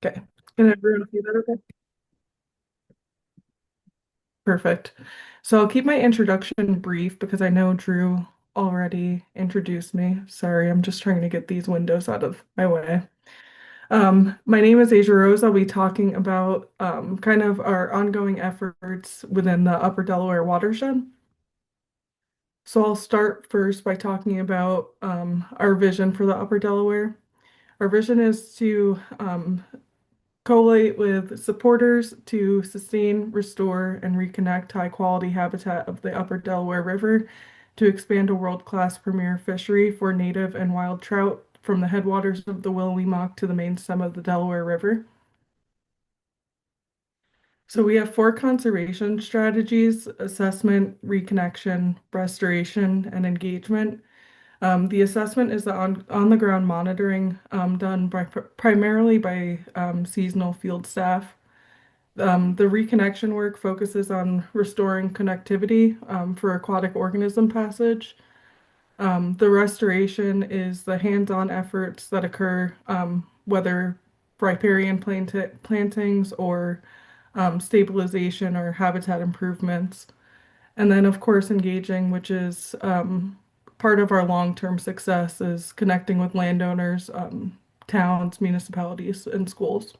Okay. Can everyone see that okay? Perfect. So I'll keep my introduction brief because I know Drew already introduced me. Sorry, I'm just trying to get these windows out of my way. My name is Asia Rose. I'll be talking about kind of our ongoing efforts within the Upper Delaware watershed. So I'll start first by talking about our vision for the Upper Delaware. Our vision is to collate with supporters to sustain, restore, and reconnect high-quality habitat of the Upper Delaware River to expand a world-class premier fishery for native and wild trout from the headwaters of the Willowemoc to the main stem of the Delaware River. So we have four conservation strategies: assessment, reconnection, restoration, and engagement. The assessment is the on the ground monitoring done by primarily by seasonal field staff. The reconnection work focuses on restoring connectivity for aquatic organism passage. The restoration is the hands-on efforts that occur, whether riparian plantings or stabilization or habitat improvements. And then, of course, engaging, which is part of our long-term success, is connecting with landowners, towns, municipalities, and schools.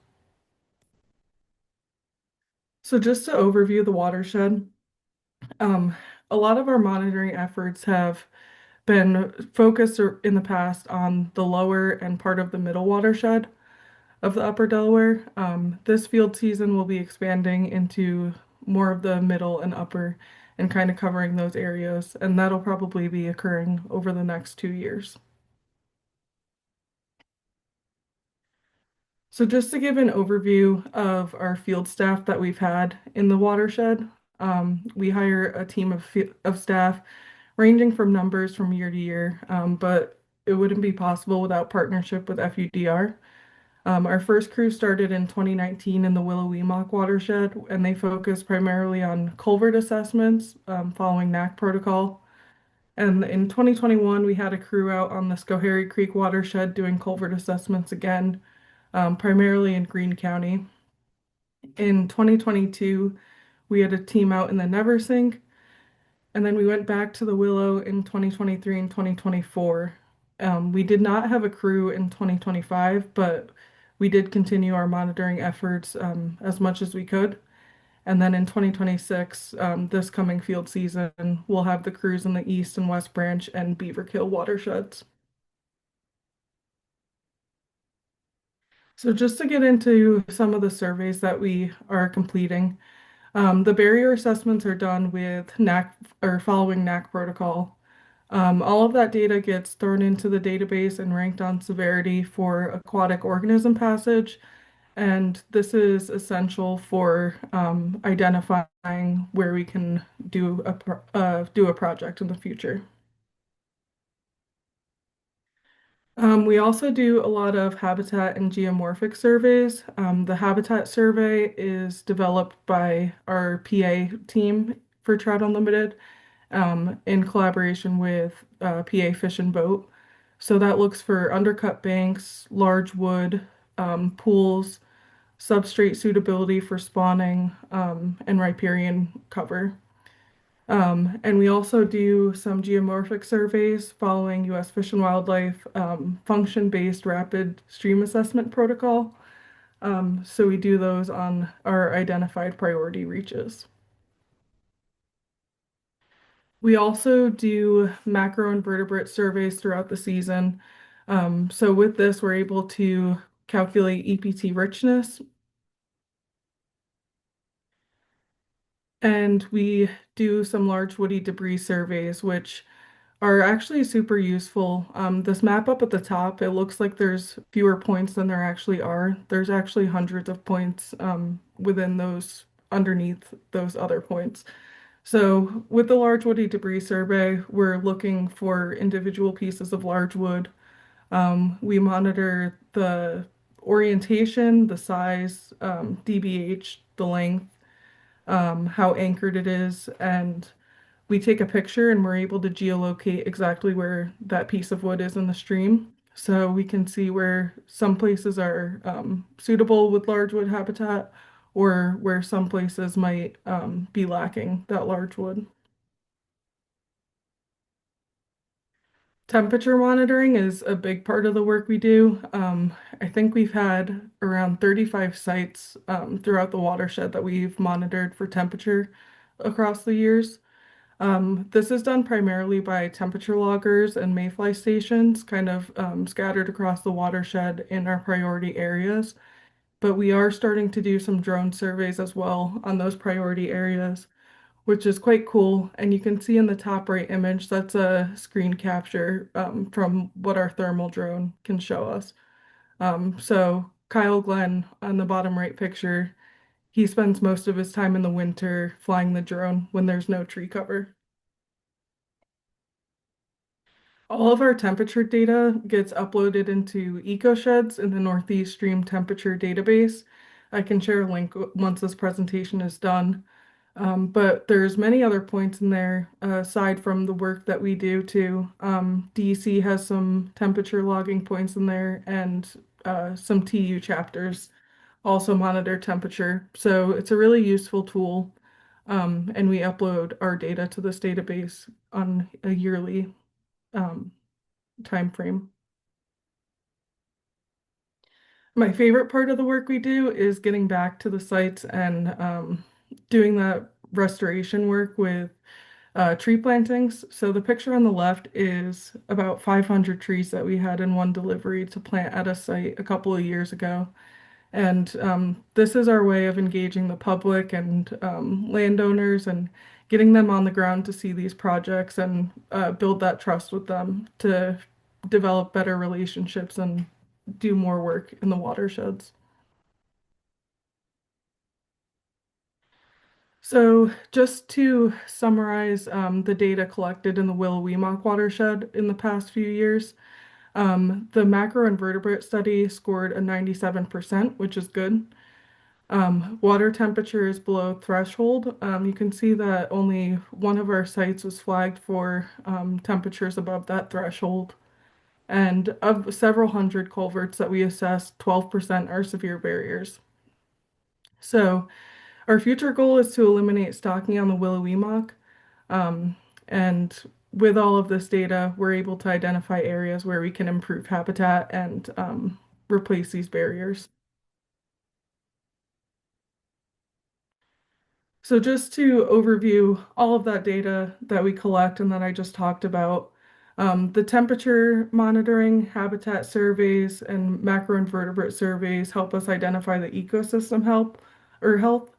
So just to overview the watershed, Um, a lot of our monitoring efforts have been focused in the past on the lower and part of the middle watershed of the upper Delaware. This field season will be expanding into more of the middle and upper and kind of covering those areas, and that'll probably be occurring over the next 2 years. So just to give an overview of our field staff that we've had in the watershed, we hire a team of staff ranging from numbers from year to year, but it wouldn't be possible without partnership with FUDR. Our first crew started in 2019 in the Willowemoc watershed, and they focus primarily on culvert assessments following NAC protocol. And in 2021, we had a crew out on the Schoharie Creek watershed doing culvert assessments again, primarily in Greene County. In 2022, we had a team out in the Neversink, and then we went back to the Willow in 2023 and 2024. We did not have a crew in 2025, but we did continue our monitoring efforts as much as we could. And then in 2026, this coming field season, we'll have the crews in the East and West Branch and Beaverkill watersheds. So just to get into some of the surveys that we are completing, the barrier assessments are done with NAC or following NAC protocol. All of that data gets thrown into the database and ranked on severity for aquatic organism passage. And this is essential for identifying where we can do a project in the future. We also do a lot of habitat and geomorphic surveys. The habitat survey is developed by our PA team for Trout Unlimited in collaboration with PA Fish and Boat. So that looks for undercut banks, large wood, pools, substrate suitability for spawning, and riparian cover. And we also do some geomorphic surveys following U.S. Fish and Wildlife function-based rapid stream assessment protocol. So we do those on our identified priority reaches. We also do macroinvertebrate surveys throughout the season. So with this, we're able to calculate EPT richness, and we do some large woody debris surveys, which are actually super useful. This map up at the top, it looks like there's fewer points than there actually are. There's actually hundreds of points within those, underneath those other points. So with the large woody debris survey, we're looking for individual pieces of large wood. We monitor the orientation, the size, DBH, the length, how anchored it is, and we take a picture and we're able to geolocate exactly where that piece of wood is in the stream. So we can see where some places are suitable with large wood habitat or where some places might be lacking that large wood. Temperature monitoring is a big part of the work we do. I think we've had around 35 sites throughout the watershed that we've monitored for temperature across the years. This is done primarily by temperature loggers and mayfly stations, kind of scattered across the watershed in our priority areas. But we are starting to do some drone surveys as well on those priority areas, which is quite cool. And you can see in the top right image, that's a screen capture from what our thermal drone can show us. So Kyle Glenn on the bottom right picture, he spends most of his time in the winter flying the drone when there's no tree cover. All of our temperature data gets uploaded into EcoSheds in the Northeast Stream Temperature Database. I can share a link once this presentation is done. But there's many other points in there aside from the work that we do too. DEC has some temperature logging points in there and some TU chapters also monitor temperature. So it's a really useful tool. And we upload our data to this database on a yearly um, time frame. My favorite part of the work we do is getting back to the sites and doing that restoration work with tree plantings. So the picture on the left is about 500 trees that we had in one delivery to plant at a site a couple of years ago. And this is our way of engaging the public and landowners and getting them on the ground to see these projects and build that trust with them to develop better relationships and do more work in the watersheds. So just to summarize the data collected in the Willow-Weemock watershed in the past few years, the macroinvertebrate study scored a 97%, which is good. Water temperature is below threshold. You can see that only one of our sites was flagged for temperatures above that threshold. And of several hundred culverts that we assessed, 12% are severe barriers. So our future goal is to eliminate stocking on the Willow-Weemock. Um, and with all of this data, we're able to identify areas where we can improve habitat and replace these barriers. So just to overview all of that data that we collect and that I just talked about, the temperature monitoring, habitat surveys, and macroinvertebrate surveys help us identify the ecosystem health,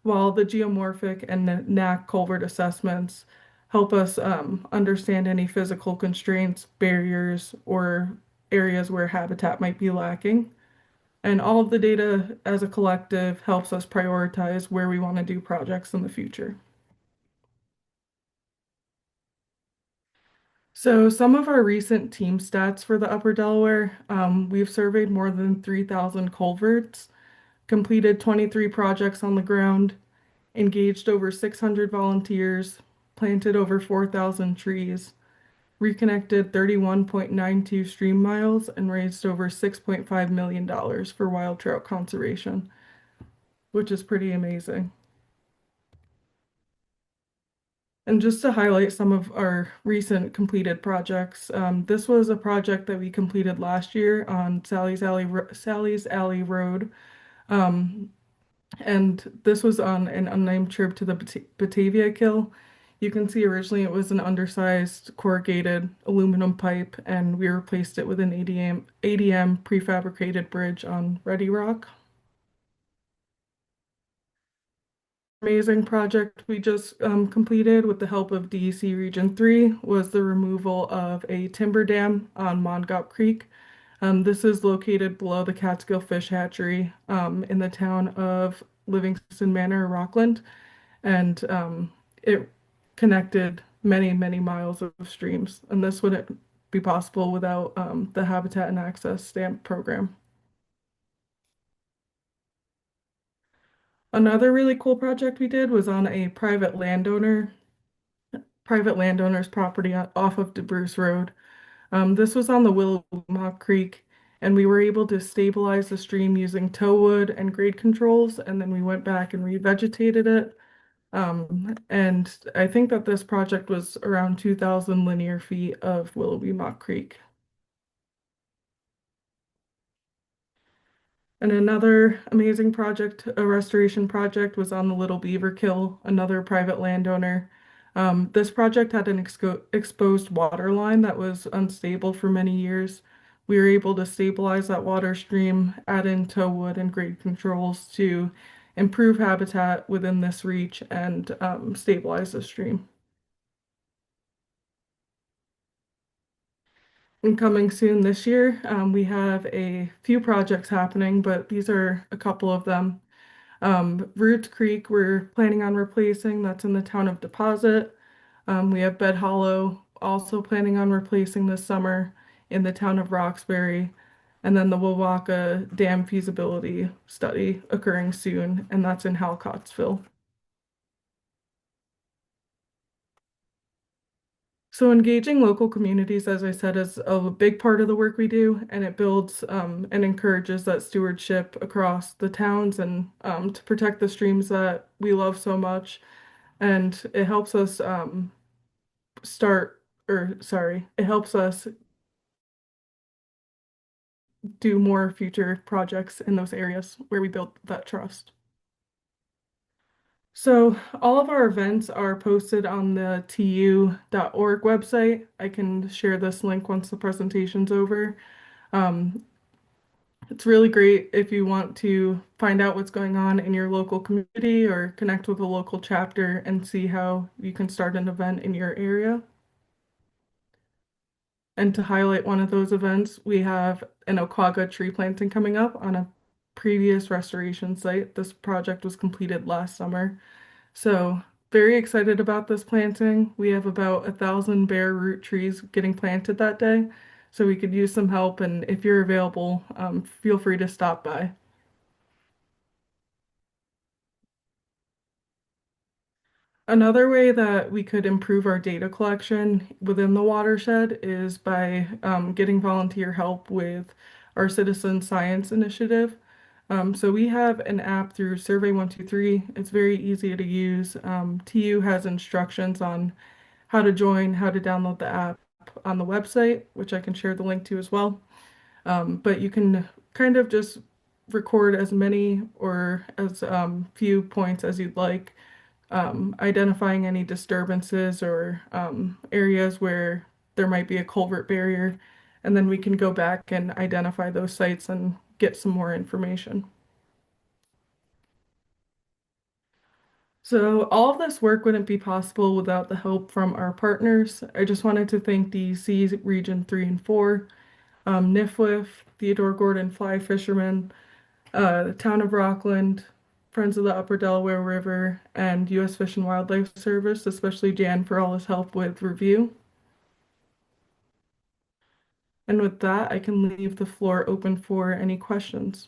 while the geomorphic and the NAC culvert assessments help us understand any physical constraints, barriers, or areas where habitat might be lacking. And all of the data as a collective helps us prioritize where we want to do projects in the future. So some of our recent team stats for the Upper Delaware, we've surveyed more than 3,000 culverts, completed 23 projects on the ground, engaged over 600 volunteers, planted over 4,000 trees, reconnected 31.92 stream miles, and raised over $6.5 million for wild trout conservation, which is pretty amazing. And just to highlight some of our recent completed projects, this was a project that we completed last year on Sally's Alley Road. Um, and this was on an unnamed trip to the Batavia Kill. You can see originally it was an undersized corrugated aluminum pipe, and we replaced it with an ADM prefabricated bridge on Ready Rock. Amazing project we just completed with the help of DEC Region 3 was the removal of a timber dam on Mongaup Creek. This is located below the Catskill Fish Hatchery in the town of Livingston Manor, Rockland, and it connected many, many miles of streams. And this wouldn't be possible without the Habitat and Access Stamp program. Another really cool project we did was on a private landowner's property off of DeBruce Road. This was on the Willowmock Creek, and we were able to stabilize the stream using tow wood and grade controls, and then we went back and revegetated it. And I think that this project was around 2,000 linear feet of Willoughby Mock Creek. And another amazing project, a restoration project, was on the Little Beaver Kill, another private landowner. This project had an exposed water line that was unstable for many years. We were able to stabilize that water stream, add in tow wood and grade controls to improve habitat within this reach and stabilize the stream. And coming soon this year, we have a few projects happening, but these are a couple of them. Roots Creek, we're planning on replacing. That's in the town of Deposit. We have Bed Hollow, also planning on replacing this summer in the town of Roxbury. And then the Wawaka Dam feasibility study occurring soon, and that's in Halcottsville. So engaging local communities, as I said, is a big part of the work we do, and it builds and encourages that stewardship across the towns and to protect the streams that we love so much. And it helps us it helps us do more future projects in those areas where we build that trust. So all of our events are posted on the tu.org website. I can share this link once the presentation's over. Um, it's really great if you want to find out what's going on in your local community or connect with a local chapter and see how you can start an event in your area. And to highlight one of those events, we have an Oquaga tree planting coming up on a previous restoration site. This project was completed last summer. So very excited about this planting. We have about 1,000 bare root trees getting planted that day. So we could use some help. And if you're available, feel free to stop by. Another way that we could improve our data collection within the watershed is by getting volunteer help with our citizen science initiative. So we have an app through Survey 123. It's very easy to use. TU has instructions on how to join, how to download the app on the website, which I can share the link to as well. But you can kind of just record as many or as few points as you'd like, identifying any disturbances or areas where there might be a culvert barrier, and then we can go back and identify those sites and get some more information. So all of this work wouldn't be possible without the help from our partners. I just wanted to thank DEC Region 3 and 4, NIFWIF, Theodore Gordon Fly Fishermen, the Town of Rockland, Friends of the Upper Delaware River, and U.S. Fish and Wildlife Service, especially Jan for all his help with review. And with that, I can leave the floor open for any questions.